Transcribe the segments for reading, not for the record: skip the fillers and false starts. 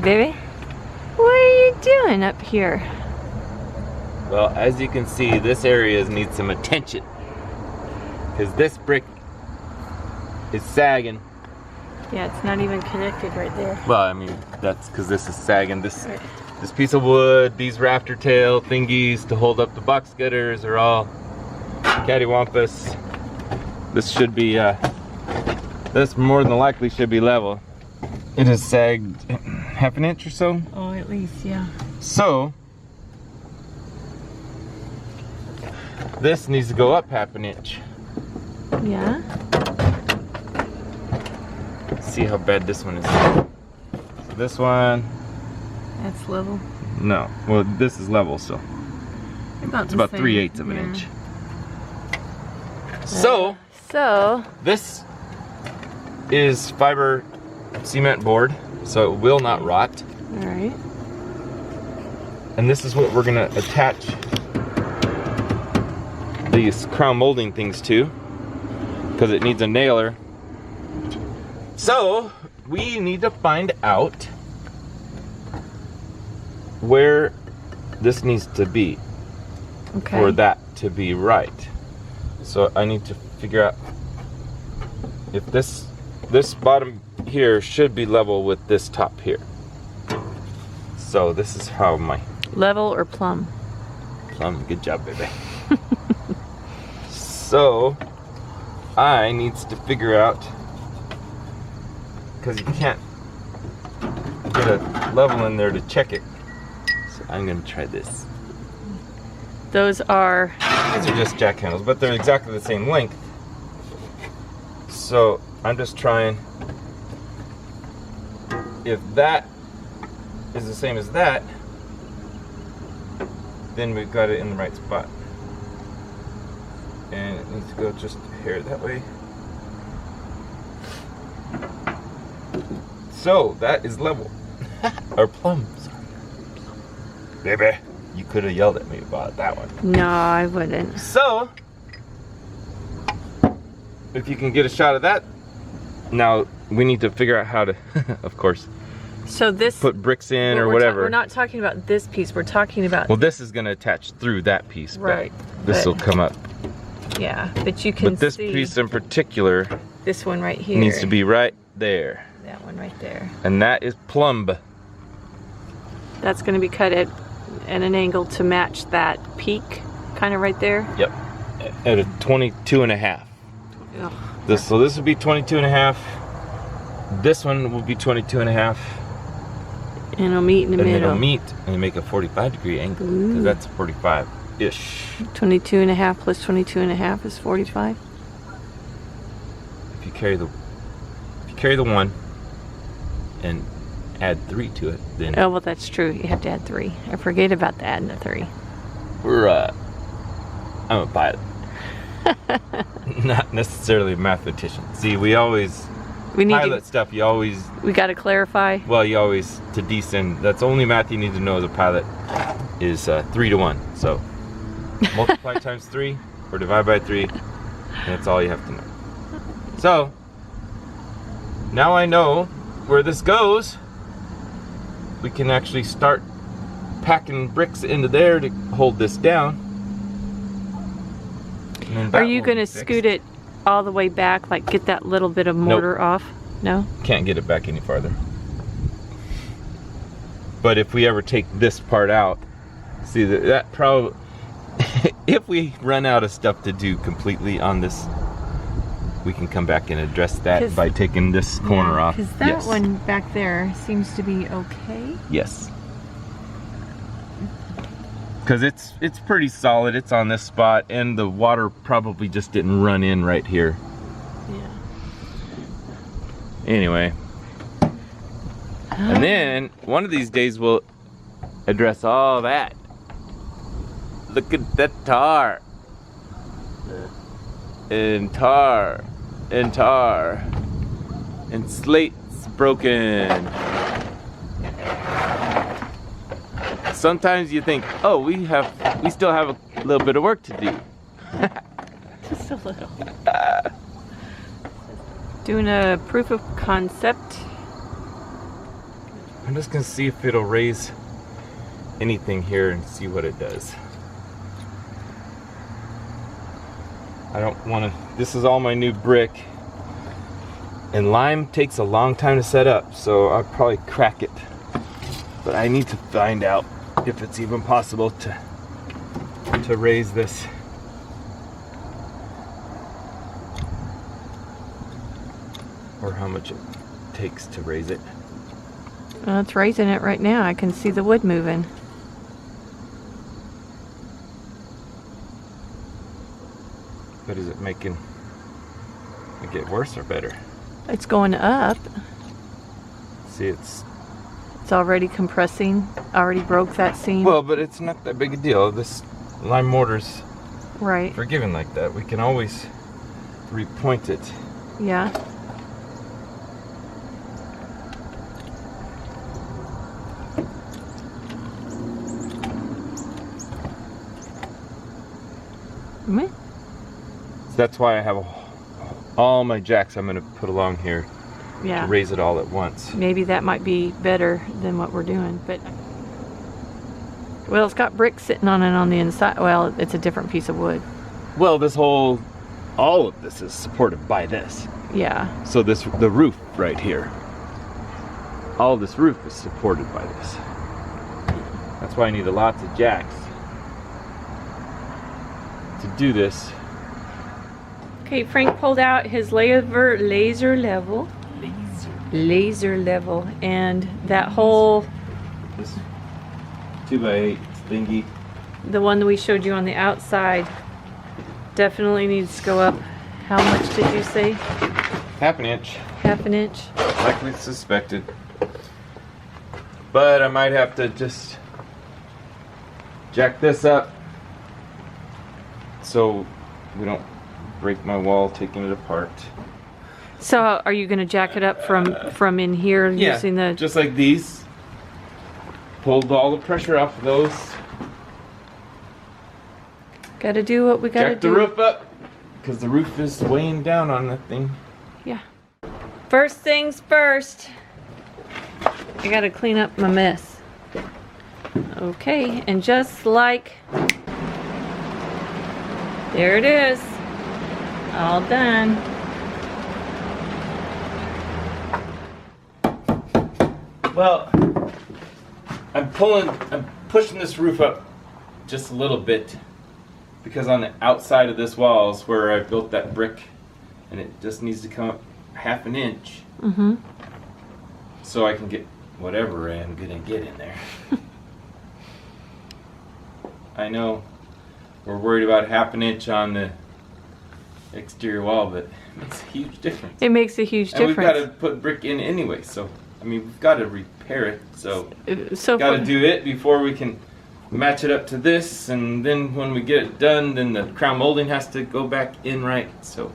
baby. What are you doing up here? Well, as you can see, this area needs some attention. Because this brick is sagging. Yeah, it's not even connected right there. Well, I mean, that's because this is sagging. This piece of wood, these rafter tail thingies to hold up the box gutters are all cattywampus. This should be, this more than likely should be level. It has sagged half an inch or so. Oh, at least, yeah. So, this needs to go up half an inch. Yeah. See how bad this one is. So this one. That's level. No, well, this is level, so it's about 3/8 of an inch. So this is fiber cement board, so it will not rot. All right. And this is what we're gonna attach these crown molding things to, because it needs a nailer. So we need to find out where this needs to be for that to be right. So I need to figure out if this bottom here should be level with this top here. So this is how my level or plumb. Good job, baby. So I needs to figure out, because you can't get a level in there to check it. So I'm gonna try this. These are just jack handles, but they're exactly the same length. So I'm just trying, if that is the same as that, then we've got it in the right spot. And it needs to go just here that way. So that is level. Or plumb, sorry. Baby, you could have yelled at me about that one. No, I wouldn't. So, if you can get a shot of that, now we need to figure out how to, of course, so this put bricks in or whatever. We're not talking about this piece, we're talking about... Well, this is going to attach through that piece, right, but this will come up. Yeah, but you can see... But this piece in particular... This one right here. Needs to be right there. That one right there. And that is plumb. That's going to be cut at an angle to match that peak, kind of right there. Yep, at a 22.5. So this would be 22.5. This one will be 22.5. And it'll meet in the middle. And it'll meet and make a 45-degree angle. Because that's 45-ish. 22.5 plus 22.5 is 45. If you carry the 1 and add 3 to it, then... Oh, well, that's true. You have to add 3. I forget about the adding the 3. I'm a pilot. Not necessarily a mathematician. See, pilot stuff, you always... We got to clarify. Well, you always, to descend, that's the only math you need to know as a pilot is 3 to 1. So, multiply times 3 or divide by 3, and that's all you have to know. So, now I know where this goes. We can actually start packing bricks into there to hold this down. Are you going to scoot it all the way back, like get that little bit of mortar off? No? Can't get it back any farther. But if we ever take this part out, see that probably, if we run out of stuff to do completely on this, we can come back and address that by taking this corner off. Because that one back there seems to be okay. Yes. Because it's pretty solid. It's on this spot, and the water probably just didn't run in right here. Yeah. Anyway. And then, one of these days we'll address all that. Look at that tar. And tar. And tar. And slate's broken. Sometimes you think, oh, we still have a little bit of work to do. Just a little. Doing a proof of concept. I'm just gonna see if it'll raise anything here and see what it does. I don't want to, this is all my new brick, and lime takes a long time to set up, so I'll probably crack it. But I need to find out if it's even possible to raise this. Or how much it takes to raise it. Well, it's raising it right now. I can see the wood moving. But is it making it get worse or better? It's going up. See, it's already compressing. Already broke that seam. well, but it's not that big a deal. This lime mortar's Right. forgiving like that. We can always repoint it. Yeah. Meh. So that's why I have all my jacks I'm going to put along here Yeah. to raise it all at once. Maybe that might be better than what we're doing, but well, it's got bricks sitting on it on the inside. Well, it's a different piece of wood. Well, all of this is supported by this. Yeah. So the roof right here, all this roof is supported by this. That's why I need lots of jacks to do this. Okay, Frank pulled out his laser level, and that whole, This 2x8 thingy. the one that we showed you on the outside, definitely needs to go up. How much did you say? Half an inch, Half an inch? like we suspected. But I might have to just jack this up so we don't break my wall taking it apart. So are you going to jack it up from in here using the... just like these. Pulled all the pressure off of those. Got to do what we got to Jack do. the roof up, because the roof is weighing down on that thing. Yeah. First things first. I got to clean up my mess. Okay, and just like... There it is. All done. Well, I'm pushing this roof up just a little bit, because on the outside of this wall is where I built that brick, and it just needs to come up half an inch. Mm-hmm. So I can get whatever I'm gonna get in there. I know we're worried about half an inch on the exterior wall, but it makes a huge difference. It makes a huge And difference. we've got to put brick in anyway, so I mean we've got to repair it. So So got to do it before we can match it up to this, and then when we get it done, then the crown molding has to go back in right. So.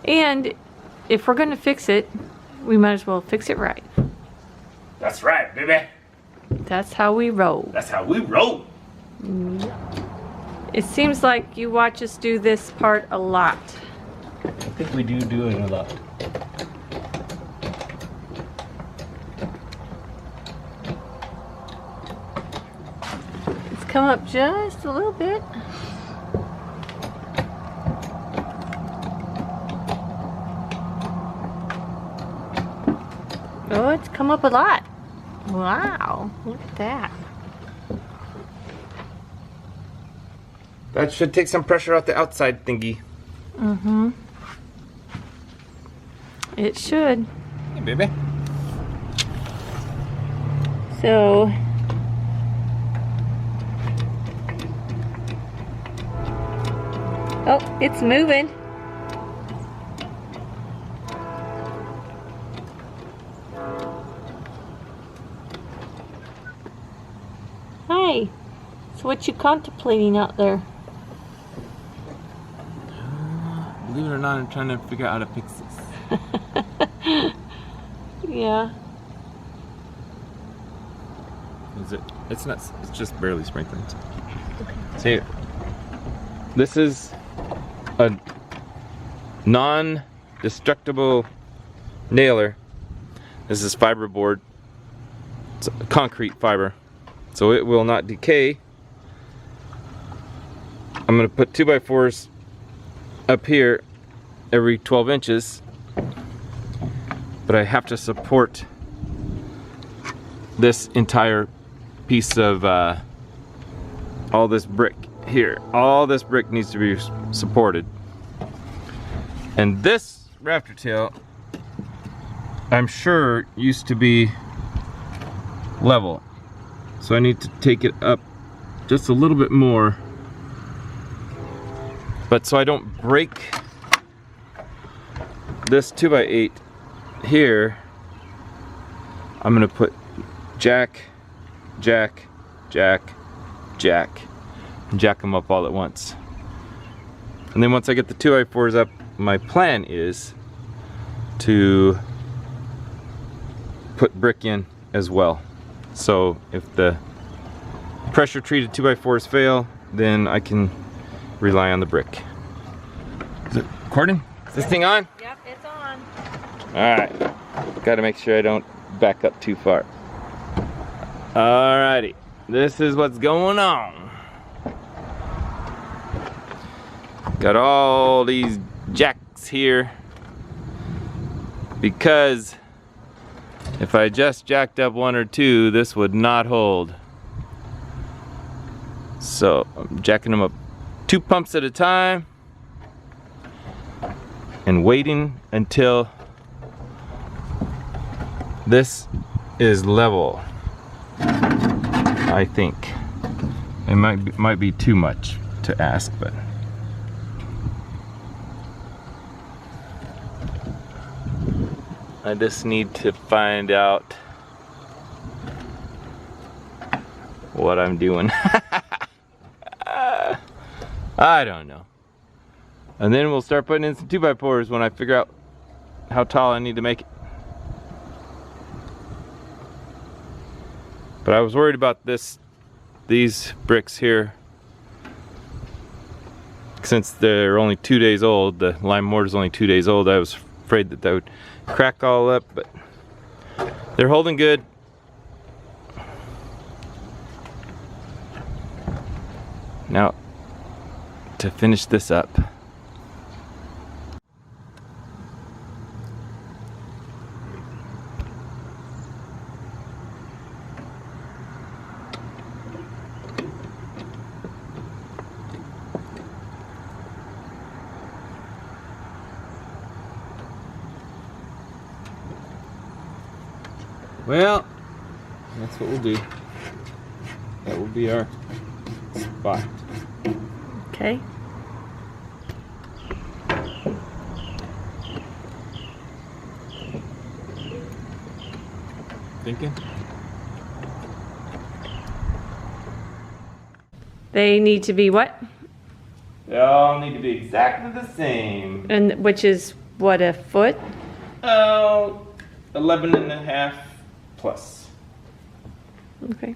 And if we're going to fix it, we might as well fix it right. That's right, baby. That's how we roll. That's how we roll. It seems like you watch us do this part a lot. I think we do it a lot. It's come up just a little bit. Oh, it's come up a lot. Wow, look at that. That should take some pressure out the outside thingy. Mm-hmm. It should. Hey, baby. So, oh, it's moving. Hi. So what you contemplating out there? Believe it or not, I'm trying to figure out how to fix this. Yeah. Is it? It's not. It's just barely sprinkling. See, this is a non-destructible nailer. This is fiberboard, It's concrete fiber, so it will not decay. I'm gonna put 2x4s up here every 12 inches, but I have to support this entire piece of all this brick here. All this brick needs to be supported. And this rafter tail, I'm sure, used to be level. So I need to take it up just a little bit more. But so I don't break this 2x8 here, I'm gonna put jack, jack, jack, jack, and jack them up all at once. And then once I get the 2x4s up, my plan is to put brick in as well. So if the pressure treated 2x4s fail, then I can rely on the brick. Is it recording? Is this thing on? Yep, it's on. Alright. Gotta make sure I don't back up too far. Alrighty. This is what's going on. Got all these jacks here because if I just jacked up one or two, this would not hold. So I'm jacking them up 2 pumps at a time and waiting until this is level. I think it might be too much to ask, but I just need to find out what I'm doing. I don't know. And then we'll start putting in some 2x4s when I figure out how tall I need to make it. But I was worried about these bricks here. Since they're only 2 days old, the lime mortar is only 2 days old, I was afraid that they would crack all up, but they're holding good. Now, to finish this up, well, that's what we'll do. That will be our spot. Okay. Thinking? They need to be what? They all need to be exactly the same. And which is what, a foot? Oh, 11.5 plus. Okay.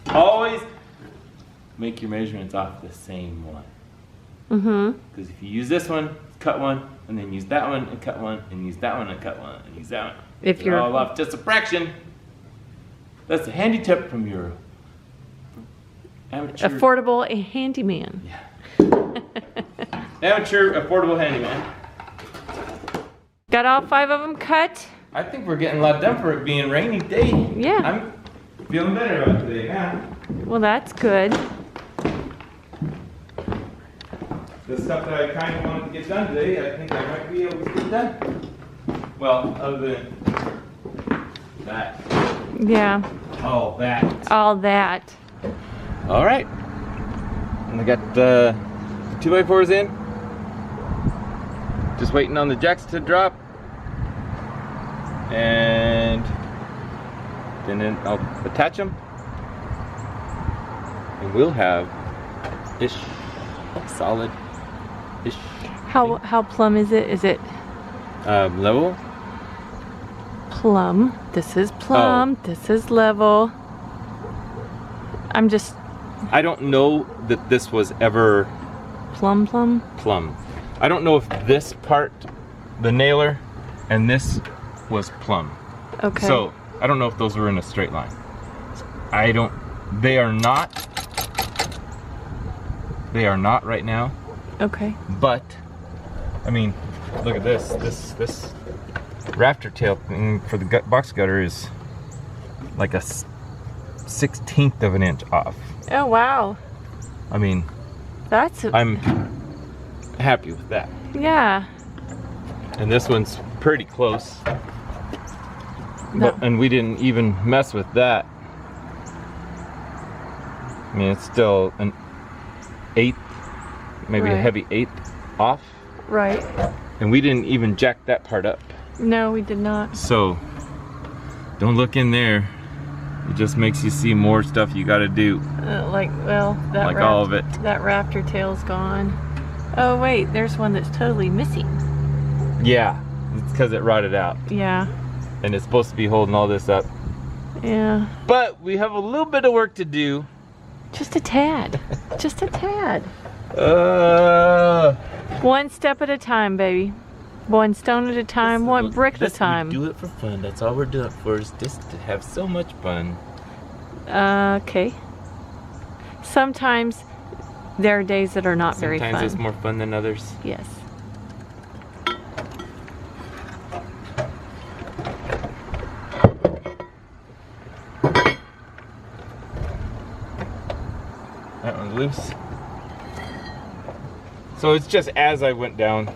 Always make your measurements off the same one. Mm-hmm. Because if you use this one, cut one, and then use that one and cut one, and use that one and cut one, and use that one. If you're all off just a fraction, that's a handy tip from your amateur. affordable handyman. Yeah. Amateur affordable handyman. Got all 5 of them cut? I think we're getting a lot done for it being a rainy day. Yeah. I'm feeling better about today now. Well, that's good. The stuff that I kind of wanted to get done today, I think I might be able to get done. Well, other than that. Yeah. All that. All that. All right. And I got 2x4s in. Just waiting on the jacks to drop. And then I'll attach them. And we'll have ish, solid-ish. How plumb is it? Is it level? plumb? This is plumb. Oh. This is level. I'm just I don't know that this was ever plumb. plumb. I don't know if this part, the nailer, and this was plumb. Okay. So I don't know if those were in a straight line. I don't. They are not. They are not right now. Okay. But I mean, look at this. This rafter tail thing for the box gutter is like a 1/16 of an inch off. Oh wow. I mean, I'm happy with that. Yeah. And this one's pretty close. No. And we didn't even mess with that. I mean, it's still an 1/8, maybe a Right. heavy 1/8 off. Right. And we didn't even jack that part up. No, we did not. So, don't look in there. It just makes you see more stuff you gotta do. That Like all of it. That raptor tail's gone. Oh wait, there's one that's totally missing. Yeah, it's because it rotted out. Yeah. And it's supposed to be holding all this up. Yeah. But we have a little bit of work to do. Just a tad. Just a tad. One step at a time, baby. One stone at a time, one brick at a time. We do it for fun. That's all we're doing it for, is just to have so much fun. Okay. Sometimes there are days that are not very fun. Sometimes it's more fun than others. Yes. That one's loose. So it's just as I went down,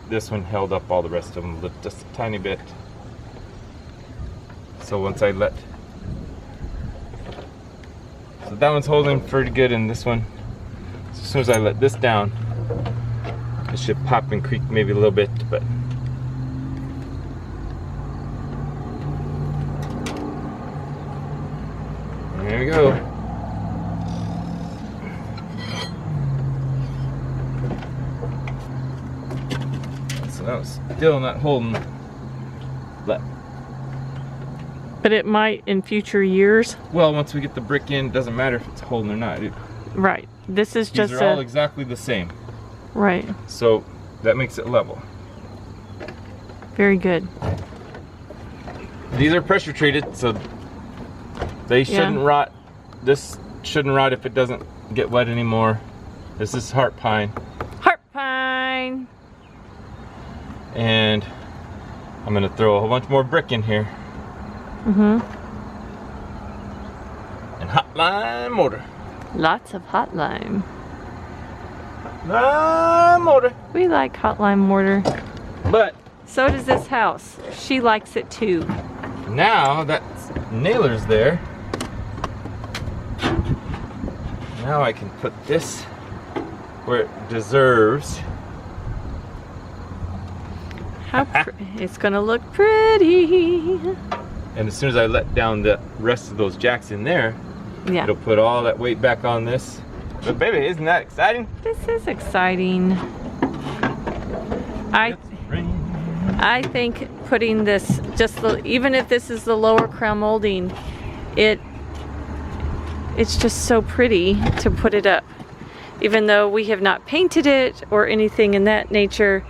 this one held up all the rest of them just a tiny bit. So once I let, so that one's holding pretty good, and this one, as soon as I let this down, it should pop and creak maybe a little bit, but there we go. So that was still not holding, but it might in future years. well, once we get the brick in, it doesn't matter if it's holding or not. Right. This is just These are all exactly the same. Right. So that makes it level. Very good. These are pressure treated, so they shouldn't rot. This shouldn't rot if it doesn't get wet anymore. This is heart pine. Heart pine. And I'm gonna throw a whole bunch more brick in here. Mm-hmm. And hot lime mortar. Lots of hot lime. Lime mortar. We like hot lime mortar. But So does this house. She likes it too. now that nailer's there, now I can put this where it deserves. It's gonna look pretty. And as soon as I let down the rest of those jacks in there, Yeah. it'll put all that weight back on this. But baby, isn't that exciting? This is exciting. I think putting this, even if this is the lower crown molding, it's just so pretty to put it up. Even though we have not painted it or anything in that nature,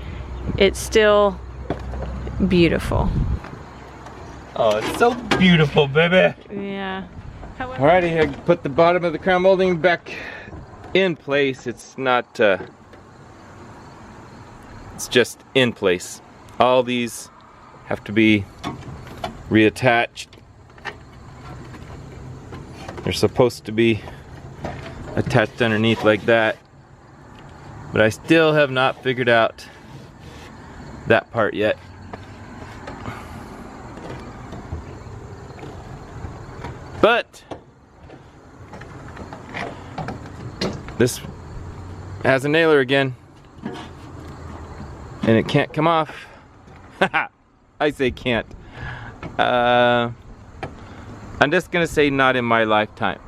it's still beautiful. Oh, it's so beautiful, baby. Yeah. However, Alrighty, I put the bottom of the crown molding back in place. It's not, it's just in place. All these have to be reattached. They're supposed to be attached underneath like that. But I still have not figured out that part yet. But this has a nailer again, and it can't come off. I say can't. I'm just gonna say not in my lifetime.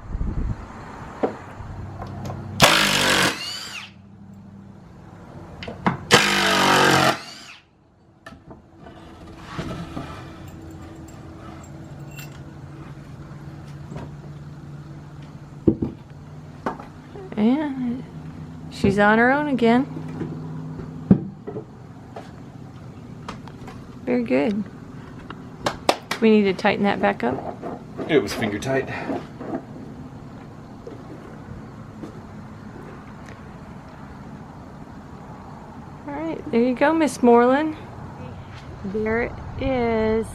and she's on her own again. Very good. We need to tighten that back up. It was finger tight. Alright, there you go, Miss Moreland. There it is.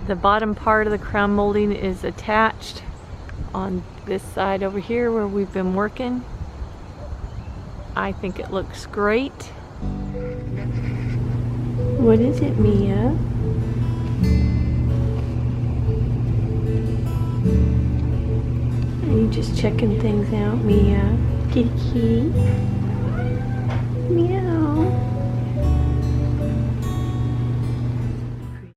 The bottom part of the crown molding is attached on this side over here where we've been working. I think it looks great. What is it, Mia? Are you just checking things out, Mia? Kitty kitty.